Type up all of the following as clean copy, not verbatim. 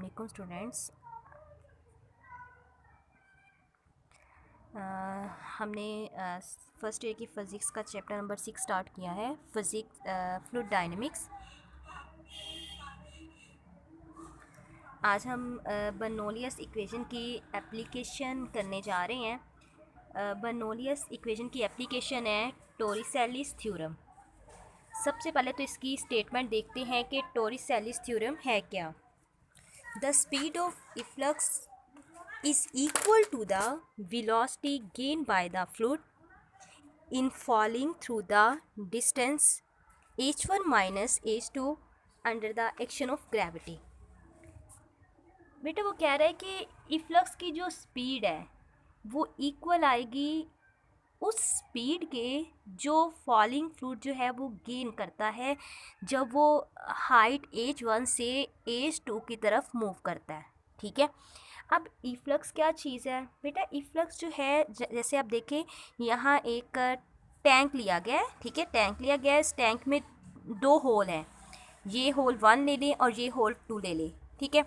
वालेकुम स्टूडेंट्स। हमने first year की फ़िज़िक्स का चैप्टर नंबर 6 स्टार्ट किया है, फ़िज़िक्स फ्लूइड डायनेमिक्स। आज हम बर्नौलियस इक्वेशन की एप्लीकेशन करने जा रहे हैं। बर्नौलियस इक्वेशन की एप्लीकेशन है टोरिसेलिस थ्योरम। सबसे पहले तो इसकी स्टेटमेंट देखते हैं कि टोरिसेलिस थ्योरम है क्या। The speed of efflux is equal to the velocity gained by the fluid in falling through the distance h1 minus h2 under the action of gravity। बेटा वो कह रहा है कि इफ्लक्स की जो स्पीड है वो इक्वल आएगी उस स्पीड के जो फॉलिंग फ्लूइड जो है वो गेन करता है जब वो हाइट h1 से h2 की तरफ मूव करता है। ठीक है, अब इफ्लक्स क्या चीज़ है बेटा? इफ्लक्स जो है जैसे आप देखें यहाँ एक टैंक लिया गया है। ठीक है, टैंक लिया गया है। इस टैंक में दो होल हैं, ये होल 1 ले लें और ये होल 2 ले लें। ठीक है,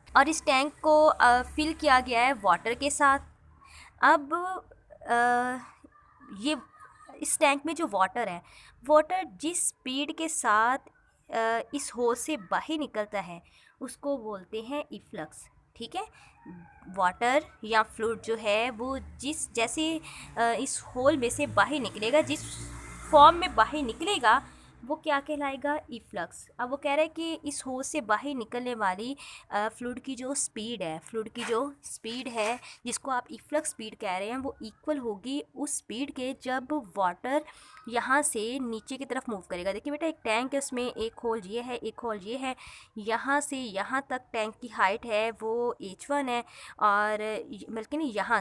और इस टैंक को फिल किया गया है वाटर के साथ। अब ये इस टैंक में जो वाटर है, वाटर जिस स्पीड के साथ इस होल से बाहर निकलता है उसको बोलते हैं इफ्लक्स। ठीक है, वाटर या फ्लूइड जो है वो जैसे इस होल में से बाहर निकलेगा, जिस फॉर्म में बाहर निकलेगा वो क्या कहलाएगा? इफ्लक्स। अब वो कह रहा है कि इस होल से बाहर निकलने वाली फ्लूइड की जो स्पीड है जिसको आप इफ्लक्स स्पीड कह रहे हैं वो इक्वल होगी उस स्पीड के जब वाटर यहाँ से नीचे की तरफ मूव करेगा। देखिए बेटा, एक टैंक है, उसमें एक होल ये है, एक होल ये है। यहाँ से यहाँ तक टैंक की हाइट है वो h1 है, और बल्कि नहीं, यहाँ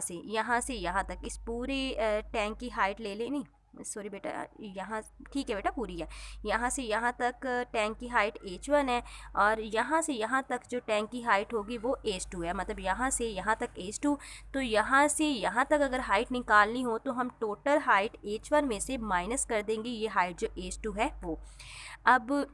से यहाँ तक इस पूरे टैंक की हाइट ले लेनी, सॉरी बेटा, यहाँ ठीक है बेटा, पूरी है। यहाँ से यहाँ तक टैंक की हाइट h1 है, और यहाँ से यहाँ तक जो टैंक की हाइट होगी वो h2 है। मतलब यहाँ से यहाँ तक h2। तो यहाँ से यहाँ तक अगर हाइट निकालनी हो तो हम टोटल हाइट h1 में से माइनस कर देंगे ये हाइट जो h2 है वो। अब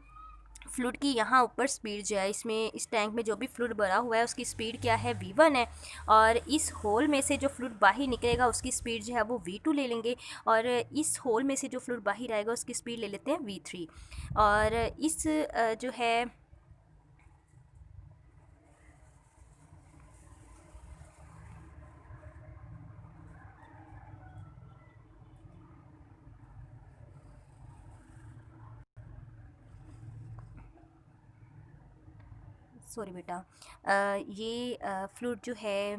फ्लूइड की यहाँ ऊपर स्पीड जो है, इसमें इस टैंक में जो भी फ्लूइड भरा हुआ है उसकी स्पीड क्या है? v1 है। और इस होल में से जो फ्लूइड बाहर निकलेगा उसकी स्पीड जो है वो v2 ले लेंगे, और इस होल में से जो फ्लूइड बाहर आएगा उसकी स्पीड ले लेते हैं v3। और इस जो है सॉरी बेटा, ये फ्लूइड जो है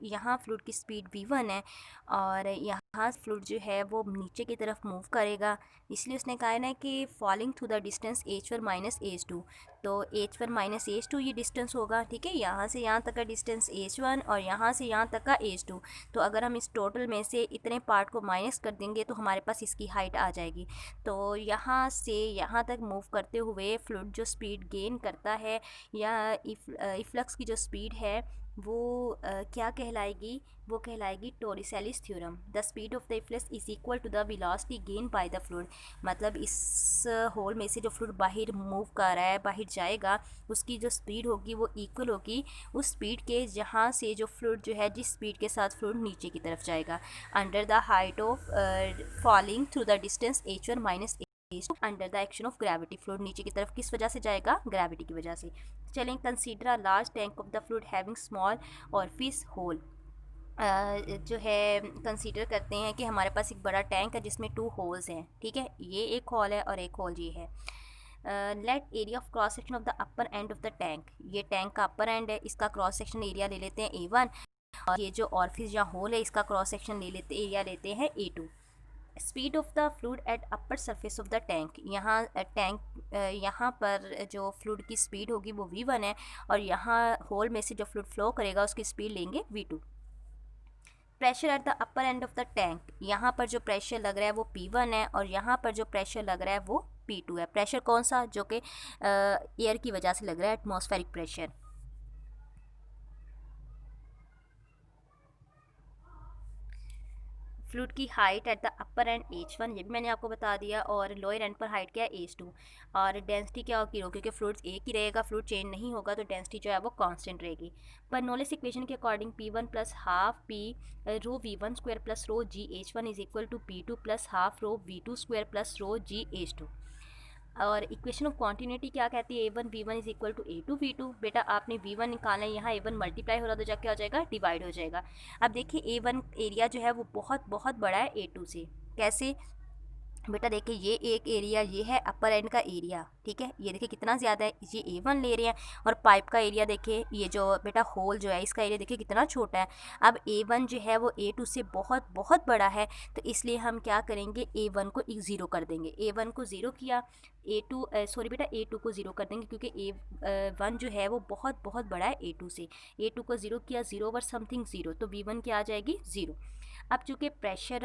यहाँ फ्लूइड की स्पीड v1 है, और यहाँ फ्लूइड जो है वो नीचे की तरफ मूव करेगा। इसलिए उसने कहा है ना कि falling through the distance h1 minus h2। तो h1 माइनस h2 ये डिस्टेंस होगा। ठीक है, यहाँ से यहाँ तक का डिस्टेंस h1 और यहाँ से यहाँ तक का h2। तो अगर हम इस टोटल में से इतने पार्ट को माइनस कर देंगे तो हमारे पास इसकी हाइट आ जाएगी। तो यहाँ से यहाँ तक मूव करते हुए फ्लूइड जो स्पीड गेन करता है या इफ्लक्स की जो स्पीड है वो क्या कहलाएगी? वो कहलाएगी Torricelli's theorem. The speed of the efflux is equal to the velocity gain by the fluid. मतलब इस होल में से जो फ्लूइड बाहर मूव कर रहा है, बाहर जाएगा, उसकी जो स्पीड होगी वो इक्वल होगी उस स्पीड के जहाँ से जो फ्लूइड जो है, जिस स्पीड के साथ फ्लूइड नीचे की तरफ जाएगा, under the height of falling through the distance h1 minus under the action of gravity. Fluid नीचे की तरफ किस वजह से जाएगा? ग्रेविटी की वजह से। चलें, consider a large tank of the fluid having small और फिश होल। जो है कंसीडर करते हैं कि हमारे पास एक बड़ा टैंक है जिसमें 2 होल्स हैं। ठीक है, ये एक होल है और एक होल ये है। Let area of cross section of the upper end of the tank. ये टैंक का अपर एंड है, इसका क्रॉस सेक्शन एरिया ले लेते हैं a1, और ये जो ऑरिफिस या होल है इसका क्रॉस सेक्शन एरिया लेते हैं a2। Speed of the fluid at upper surface of the tank. यहाँ यहाँ पर जो फ्लूइड की स्पीड होगी वो v1 है, और यहाँ होल में से जो फ्लूइड फ्लो करेगा उसकी स्पीड लेंगे v2। Pressure at the upper end of the tank. यहाँ पर जो प्रेशर लग रहा है वो p1 है, और यहाँ पर जो प्रेशर लग रहा है वो p2 है। प्रेशर कौन सा? जो कि एयर की वजह से लग रहा है, एटमॉस्फेरिक प्रेशर। फ्लूइड की height at the upper and H1, ये भी मैंने आपको बता दिया, और लोअर एंड पर हाइट क्या है H2, और डेंसिटी क्या होगी रो, क्योंकि फ्लूइड एक ही रहेगा, फ्लूइड चेंज नहीं होगा तो डेंसिटी जो है वो कांस्टेंट रहेगी। बर्नौलीज इक्वेशन के according P1 plus half P rho V1 square plus rho GH1 is equal to P2 plus half rho V2 square plus rho GH2। और इक्वेशन ऑफ कॉन्टिन्यूटी क्या कहती है, A1 V1 is equal to A2 V2। बेटा आपने V1 निकालना है, यहाँ A1 multiply हो रहा तो जाके हो जाएगा डिवाइड हो जाएगा। अब देखिए A1 एरिया जो है वो बहुत बहुत बड़ा है A2 से। कैसे बेटा, देखिए ये एक एरिया, ये है अपर एंड का एरिया, ठीक है, ये देखिए कितना ज़्यादा है, ये A1 ले रहे हैं, और पाइप का एरिया देखिए, ये जो बेटा होल जो है इसका एरिया देखिए कितना छोटा है। अब A1 जो है वो A2 से बहुत बहुत बड़ा है, तो इसलिए हम क्या करेंगे, A1 को ज़ीरो कर देंगे। A1 को ज़ीरो किया, सॉरी बेटा A2 को ज़ीरो कर देंगे, क्योंकि A1 जो है वो बहुत बहुत बड़ा है A2 से। A2 को ज़ीरो किया, ज़ीरो ओवर समथिंग ज़ीरो, तो V1 क्या आ जाएगी, ज़ीरो। अब चूँकि प्रेशर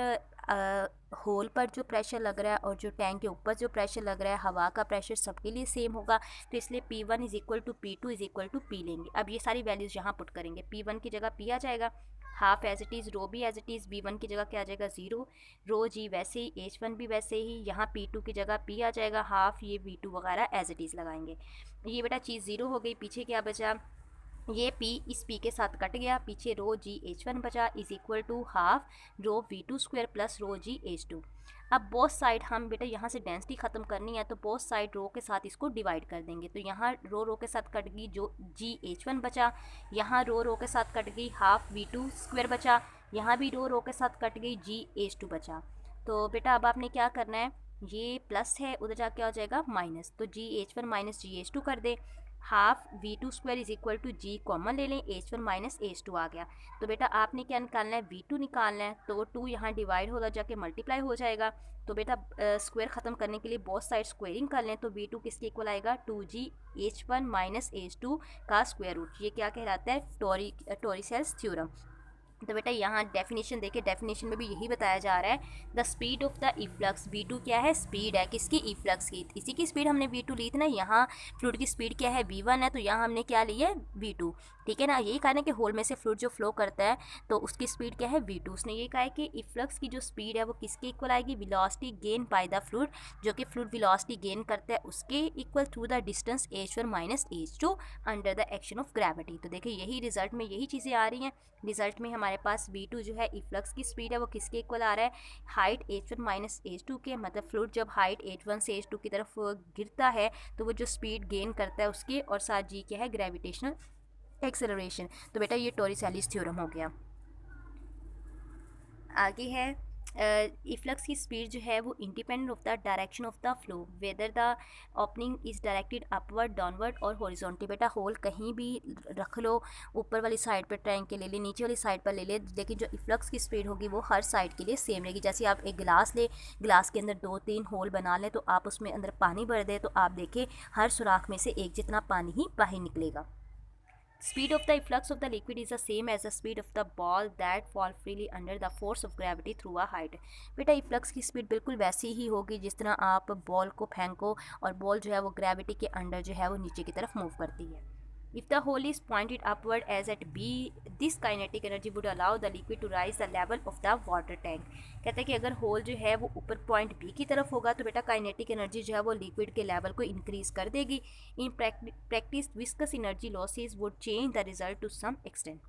होल पर जो प्रेशर लग रहा है और जो टैंक के ऊपर जो प्रेशर लग रहा है, हवा का प्रेशर सबके लिए सेम होगा, तो इसलिए P1 is equal to P2 is equal to P लेंगे। अब ये सारी वैल्यूज़ यहाँ पुट करेंगे, P1 की जगह P आ जाएगा, हाफ एज इट इज़, रो भी एज इट इज़, V1 की जगह क्या आ जाएगा, ज़ीरो, रो जी वैसे ही, H1 भी वैसे ही, यहाँ P2 की जगह P आ जाएगा, हाफ ये V2 वगैरह एज इट इज़ लगाएंगे। ये बेटा चीज़ ज़ीरो हो गई, पीछे क्या बचा, ये P इस P के साथ कट गया, पीछे रो GH1 बचा is equal to half rho V2 square plus rho GH2। अब बोथ साइड हम बेटा यहाँ से डेंसिटी ख़त्म करनी है, तो बोथ साइड रो के साथ इसको डिवाइड कर देंगे, तो यहाँ रो के साथ कट गई, जो GH1 बचा, यहाँ रो के साथ कट गई, हाफ V2 स्क्वायर बचा, यहाँ भी रो के साथ कट गई, GH2 बचा। तो बेटा अब आपने क्या करना है, ये प्लस है, उधर जाके आ जाएगा माइनस, तो GH1 माइनस GH2 कर दे, half V2 square is equal to G common ले लें, H1 माइनस H2 आ गया। तो बेटा आपने क्या निकालना है, V2 निकालना है, तो 2 यहाँ डिवाइड होगा जाके मल्टीप्लाई हो जाएगा। तो बेटा स्क्वायर ख़त्म करने के लिए बोथ साइड स्क्वेयरिंग कर लें, तो V2 किसके इक्वल आएगा, 2G H1 माइनस H2 का स्क्वायर रूट। ये क्या कहलाता है, टोरिसेल्स थ्योरम। तो बेटा यहाँ डेफिनेशन देखिए, डेफिनेशन में भी यही बताया जा रहा है, the speed of the efflux, V2 क्या है, स्पीड है किसकी, इफ्लक्स की, इसी की स्पीड हमने V2 ली थी ना। यहाँ फ्लूइड की स्पीड क्या है, V1 है, तो यहाँ हमने क्या लिया है, V2, ठीक है ना। यही कहा ना कि होल में से फ्लूइड जो फ्लो करता है तो उसकी स्पीड क्या है, V2। उसने ये कहा है कि इफ्लक्स की जो स्पीड है वो किसके इक्वल आएगी, velocity gain by the fluid, जो कि फ्लूइड वेलोसिटी गेन करता है उसके equal through the distance H1 minus H2 under the action of gravity. तो देखिए यही रिजल्ट में यही चीज़ें आ रही हैं। रिजल्ट में हमारे पास V2 जो है इफ्लक्स की स्पीड है वो किसके इक्वल आ रहा है, हाइट H1 माइनस H2 के, मतलब फ्लूइड जब हाइट H1 से H2 की तरफ गिरता है तो वो जो स्पीड गेन करता है उसके, और साथ जी क्या है, ग्रेविटेशनल एक्सेलरेशन। तो बेटा ये टोरिसेलिस थ्योरम हो गया। आगे है इफ्लक्स की स्पीड जो है वो independent of the direction of the flow, whether the opening is directed upward, downward और हॉरिजॉन्टली। बेटा होल कहीं भी रख लो, ऊपर वाली साइड पर ट्रायंगल के ले ले, नीचे वाली साइड पर ले ले, लेकिन जो इफ्लक्स की स्पीड होगी वो हर साइड के लिए सेम रहेगी। जैसे आप एक गिलास ले, गिलास के अंदर 2-3 होल बना लें, तो आप उसमें अंदर पानी भर दें, तो आप देखें हर सुराख में से एक जितना पानी ही बाहर निकलेगा। Speed of the efflux of the liquid is the same as the speed of the ball that fall freely under the force of gravity through a height। बेटा इफ्लक्स की स्पीड बिल्कुल वैसी ही होगी जिस तरह आप बॉल को फेंको और बॉल जो है वो ग्रेविटी के अंडर जो है वो नीचे की तरफ मूव करती है। If the hole is pointed upward as at B, this kinetic energy would allow the liquid to rise the level of the water tank। कहते हैं कि अगर होल जो है वो ऊपर पॉइंट B की तरफ होगा तो बेटा काइनेटिक एनर्जी जो है वो लिक्विड के लेवल को इंक्रीज कर देगी। In practice viscous energy losses would change the result to some extent.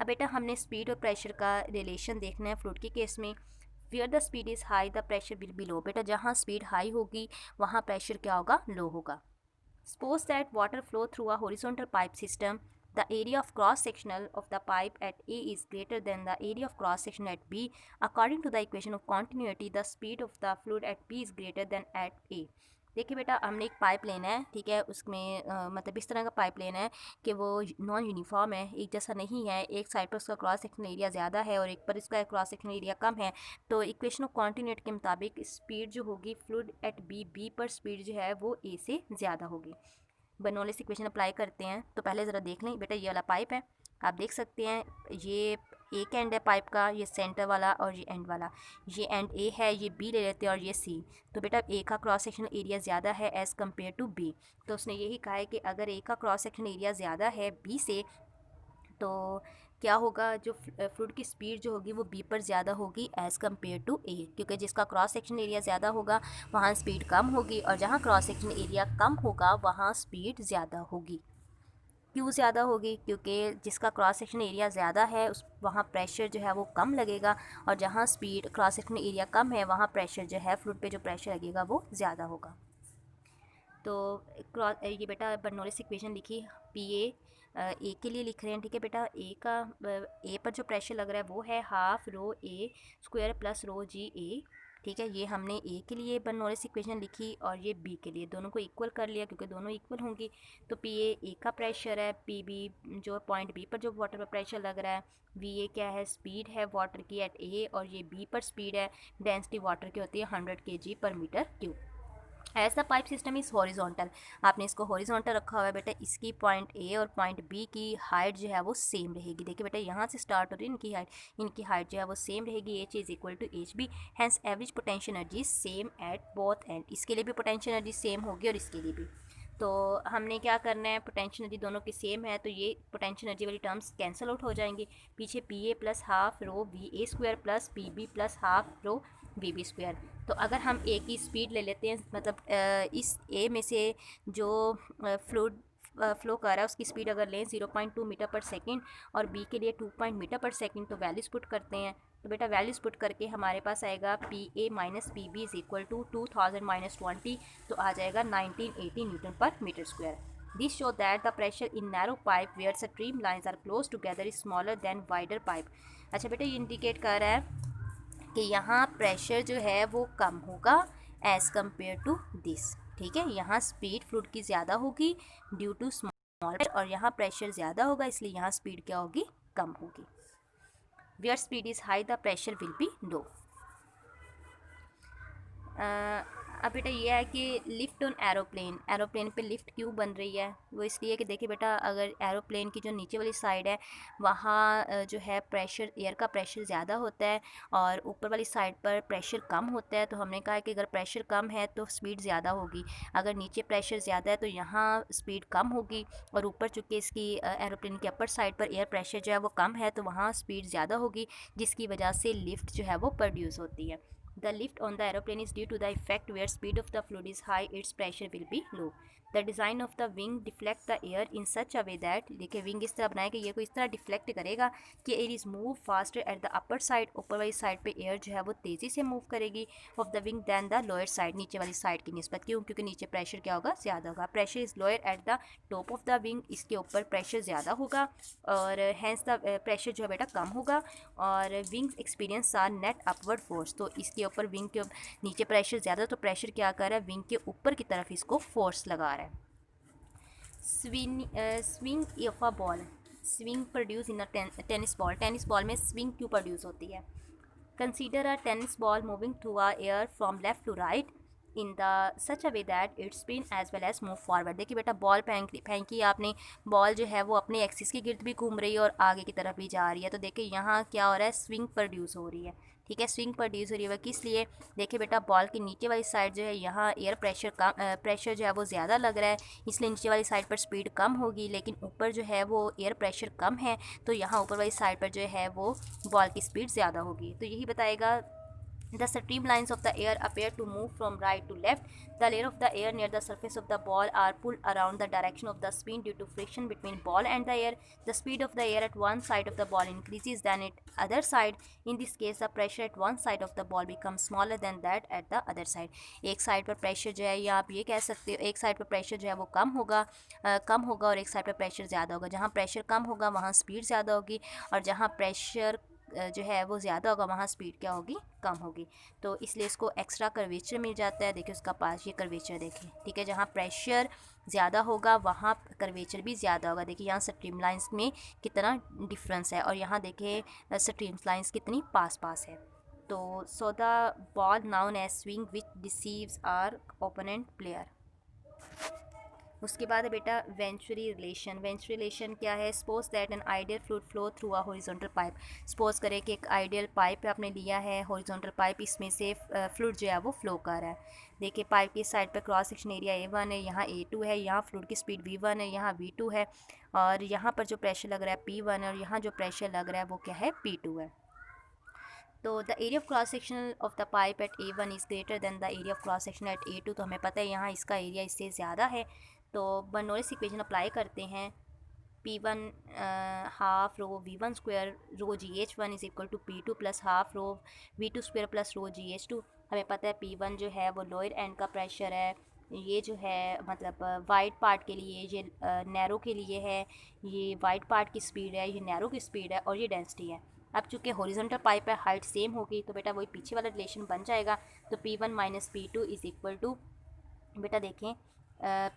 अब बेटा हमने स्पीड और प्रेशर का रिलेशन देखना है फ्लूइड के केस में। Where the speed is high the pressure will be low. बेटा जहाँ स्पीड हाई होगी वहाँ प्रेशर क्या होगा, लो होगा। Suppose that water flow through a horizontal pipe system. The area of cross sectional of the pipe at A is greater than the area of cross section at B. According to the equation of continuity, the speed of the fluid at B is greater than at A। देखिए बेटा हमने एक pipe लेना है, ठीक है, उसमें मतलब इस तरह का पाइप लेना है कि वो नॉन यूनिफॉर्म है, एक जैसा नहीं है, एक साइड पर उसका क्रॉस सेक्शनल एरिया ज़्यादा है और एक पर इसका क्रॉस सेक्शनल एरिया कम है। तो इक्वेशन ऑफ कॉन्टिन्यूटी के मुताबिक स्पीड जो होगी फ्लूइड एट बी पर स्पीड जो है वो ए से ज़्यादा होगी। बर्नौलीज इक्वेशन अप्लाई करते हैं, तो पहले ज़रा देख लें। बेटा ये वाला पाइप है, आप देख सकते हैं, ये एक एंड है पाइप का, ये सेंटर वाला और ये एंड वाला, ये एंड ए है, ये बी ले लेते हैं और ये सी। तो बेटा ए का क्रॉस सेक्शनल एरिया ज़्यादा है एज़ कम्पेयर टू बी। तो उसने यही कहा है कि अगर ए का क्रॉस सेक्शनल एरिया ज़्यादा है बी से, तो क्या होगा, जो फ्लूइड की स्पीड जो होगी वो बी पर ज़्यादा होगी एज़ कम्पेयर टू ए, क्योंकि जिसका क्रॉस सेक्शन एरिया ज़्यादा होगा वहाँ स्पीड कम होगी, और जहाँ क्रॉस सेक्शन एरिया कम होगा वहाँ स्पीड ज़्यादा होगी। क्यों ज़्यादा होगी? क्योंकि जिसका क्रॉस सेक्शन एरिया ज़्यादा है उस वहाँ प्रेशर जो है वो कम लगेगा, और जहाँ स्पीड क्रॉस सेक्शन एरिया कम है वहाँ प्रेशर जो है फ्लूइड पे जो प्रेशर लगेगा वो ज़्यादा होगा। तो क्रॉस ये बेटा बर्नौलीज इक्वेशन लिखी, पी ए के लिए लिख रहे हैं, ठीक है बेटा। ए पर जो प्रेशर लग रहा है वो है हाफ रो ए स्क्वायर प्लस रो जी ए, ठीक है। ये हमने ए के लिए बर्नौलीज इक्वेशन लिखी, और ये बी के लिए, दोनों को इक्वल कर लिया क्योंकि दोनों इक्वल होंगी। तो पी ए का प्रेशर है, पी बी जो पॉइंट बी पर जो वाटर पर प्रेशर लग रहा है, वी ए क्या है, स्पीड है वाटर की एट ए, और ये बी पर स्पीड है, डेंसिटी वाटर की होती है 100 kg per metre cube. As the pipe system is horizontal, आपने इसको हॉरिजॉन्टल रखा हुआ है बेटा, इसकी पॉइंट ए और पॉइंट बी की हाइट जो है वो सेम रहेगी। देखिए बेटा यहाँ से स्टार्ट हो रही है इनकी हाइट जो है वो सेम रहेगी, H is equal to H B, hence average potential energy same at both end. इसके लिए भी पोटेंशियल एनर्जी सेम होगी और इसके लिए भी। तो हमने क्या करना है, पोटेंशियल एनर्जी दोनों की सेम है तो ये पोटेंशियल एनर्जी वाली टर्म्स कैंसिल आउट हो जाएंगी। पीछे P A plus half rho V A square plus P B plus half rho V B square. तो अगर हम ए की स्पीड ले लेते हैं, मतलब इस ए में से जो फ्लूइड फ्लो कर रहा है उसकी स्पीड अगर लें 0.2 मीटर पर सेकंड, और बी के लिए 2 मीटर पर सेकंड, तो वैल्यूज़ पुट करते हैं। तो बेटा वैल्यूज़ पुट करके हमारे पास आएगा P A minus P B is equal to 2000 minus 20, तो आ जाएगा 1980 newton per metre square. This show that the pressure in narrow pipe where stream lines are close together is smaller than wider pipe. अच्छा बेटा ये indicate कर रहा है कि यहाँ प्रेशर जो है वो कम होगा एज़ कम्पेयर टू दिस, ठीक है। यहाँ स्पीड फ्लूइड की ज़्यादा होगी ड्यू टू स्मॉल, और यहाँ प्रेशर ज़्यादा होगा इसलिए यहाँ स्पीड क्या होगी, कम होगी। Where speed is high the pressure will be low. अब बेटा ये है कि लिफ्ट ऑन एरोप्लेन पे लिफ्ट क्यों बन रही है, वो इसलिए कि देखिए बेटा अगर एरोप्लेन की जो नीचे वाली साइड है वहाँ जो है प्रेशर, एयर का प्रेशर ज़्यादा होता है, और ऊपर वाली साइड पर प्रेशर कम होता है। तो हमने कहा कि अगर प्रेशर कम है तो स्पीड ज़्यादा होगी, अगर नीचे प्रेशर ज़्यादा है तो यहाँ स्पीड कम होगी, और ऊपर चूँकि इसकी एरोप्लेन की अपर साइड पर एयर प्रेशर जो है वो कम है तो वहाँ स्पीड ज़्यादा होगी, जिसकी वजह से लिफ्ट जो है वो प्रोड्यूस होती है। The lift on the aeroplane is due to the effect where speed of the fluid is high, its pressure will be low. The design of the wing deflect the air in such a way that, देखिए wing इस तरह बनाया कि ये को इस तरह deflect करेगा कि air is move faster at the upper side, ऊपर वाली साइड पे एयर जो है वो तेज़ी से मूव करेगी of the wing than the lower side, नीचे वाली साइड की निस्बत। क्यों? क्योंकि नीचे प्रेशर क्या होगा, ज़्यादा होगा। Pressure is lower at the top of the wing, इसके ऊपर प्रेशर ज़्यादा होगा, और हैंस द प्रेशर जो है बेटा कम होगा, और wings experience are net upward force. तो इसके ऊपर विंग के नीचे प्रेशर ज़्यादा, तो प्रेशर क्या कर रहा है, विंग के ऊपर की तरफ इसको फोर्स लगा रहा है। Swing of a ball, swing produce in a tennis ball, tennis ball में स्विंग क्यों प्रोड्यूस होती है। Consider a tennis ball moving through a air from left to right in the such a way that its spin as well as move forward. देखिए बेटा ball फेंकी आपने, ball जो है वो अपने एक्सिस के गिर्द भी घूम रही है और आगे की तरफ भी जा रही है। तो देखिए यहाँ क्या हो रहा है, स्विंग प्रोड्यूस हो रही है, ठीक है। स्विंग प्रोड्यूस हो रही है किस लिए, देखिए बेटा बॉल की नीचे वाली साइड जो है यहाँ एयर प्रेशर जो है वो ज़्यादा लग रहा है, इसलिए नीचे वाली साइड पर स्पीड कम होगी, लेकिन ऊपर जो है वो एयर प्रेशर कम है तो यहाँ ऊपर वाली साइड पर जो है वो बॉल की स्पीड ज़्यादा होगी। तो यही बताएगा the streamlines of the air appear to move from right to left. The layer of the air near the surface of the ball are pulled around the direction of the spin due to friction between ball and the air. The speed of the air at one side of the ball increases than at other side. In this case, the pressure at one side of the ball becomes smaller than that at the other side. एक side पर pressure जो है, या आप ये कह सकते हो एक साइड पर प्रेशर जो है वो कम होगा और एक साइड पर प्रेशर ज़्यादा होगा। जहाँ प्रेशर कम होगा वहाँ स्पीड ज़्यादा होगी, और जहाँ प्रेशर जो है वो ज़्यादा होगा वहाँ स्पीड क्या होगी, कम होगी। तो इसलिए इसको एक्स्ट्रा कर्वेचर मिल जाता है। देखिए उसका पास ये कर्वेचर देखिए, ठीक है। जहाँ प्रेशर ज़्यादा होगा वहाँ कर्वेचर भी ज़्यादा होगा। देखिए यहाँ स्ट्रीम लाइंस में कितना डिफरेंस है, और यहाँ देखिए स्ट्रीम लाइंस कितनी पास पास है। तो so the ball known as swing which deceives our opponent player. उसके बाद है बेटा वेंचुरी रिलेशन। वेंचुरी रिलेशन क्या है? Suppose that an ideal fluid flow through a horizontal pipe. Suppose करें कि एक आइडियल पाइप आपने लिया है, हॉरिजॉन्टल पाइप, इसमें से फ्लूइड जो है वो फ्लो कर रहा है। देखिए पाइप की साइड पर क्रॉस सेक्शन एरिया A1 है, यहाँ A2 है, यहाँ फ्लूइड की स्पीड V1 है, यहाँ V2 है, और यहाँ पर जो प्रेशर लग रहा है P1 है, और यहाँ जो प्रेशर लग रहा है वो क्या है? P2 है। तो the area of cross section of the pipe at A1 is greater than the area of cross section at A2। तो हमें पता है यहाँ इसका एरिया इससे ज़्यादा है। तो बर्नौलिस इक्वेशन अप्लाई करते हैं। P1 half rho V1 square rho GH1 is equal to P2 plus half rho V2 square plus rho GH2। हमें पता है P1 जो है वो लोअर एंड का प्रेशर है, ये जो है मतलब वाइड पार्ट के लिए, ये नैरो के लिए है, ये वाइड पार्ट की स्पीड है, ये नैरो की स्पीड है, और ये डेंसिटी है। अब चूँकि हॉरिजॉन्टल पाइप है, हाइट सेम होगी, तो बेटा वही पीछे वाला रिलेशन बन जाएगा। तो P1 minus P2 is equal to, बेटा देखें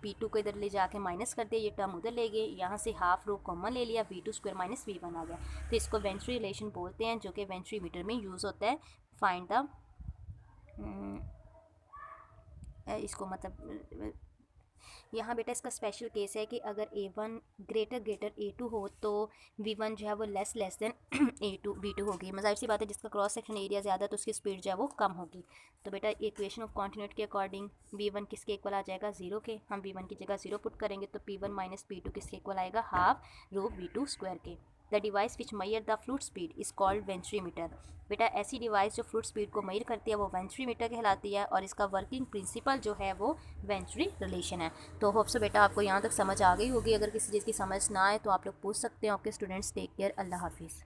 P2 को इधर ले जाके माइनस कर दिया, ये टर्म उधर ले गए, यहाँ से हाफ रो कॉमन ले लिया, V2 स्क्वायर माइनस V1 आ गया। तो इसको वेंचुरी रिलेशन बोलते हैं, जो कि वेंचुरी मीटर में यूज़ होता है। फाइंड द इसको मतलब यहाँ बेटा इसका स्पेशल केस है कि अगर A1 ग्रेटर A2 हो तो V1 जो है वो लेस देन A2 V2 होगी। ज़ाहिर सी बात है, जिसका क्रॉस सेक्शन एरिया ज़्यादा तो उसकी स्पीड जो है वो कम होगी। तो बेटा इक्वेशन ऑफ कॉन्टिन्यूटी के अकॉर्डिंग V1 किसके इक्वल आ जाएगा? 0 के। हम V1 की जगह 0 पुट करेंगे तो P1 माइनस P2 किसके इक्वल आएगा? हाफ रो V2 स्क्वायर के। The device which Maihar the fluid speed is called venturimeter. बेटा ऐसी डिवाइस जो फ्लूइड स्पीड को मैयर करती है वो वेंचुरीमीटर कहलाती है, और इसका वर्किंग प्रिंसिपल जो है वो वेंचुरी रिलेशन है। तो होप सो बेटा आपको यहाँ तक समझ आ गई होगी। अगर किसी चीज़ की समझ ना आए तो आप लोग पूछ सकते हैं। ओके स्टूडेंट्स, टेक केयर, अल्लाह हाफिज़।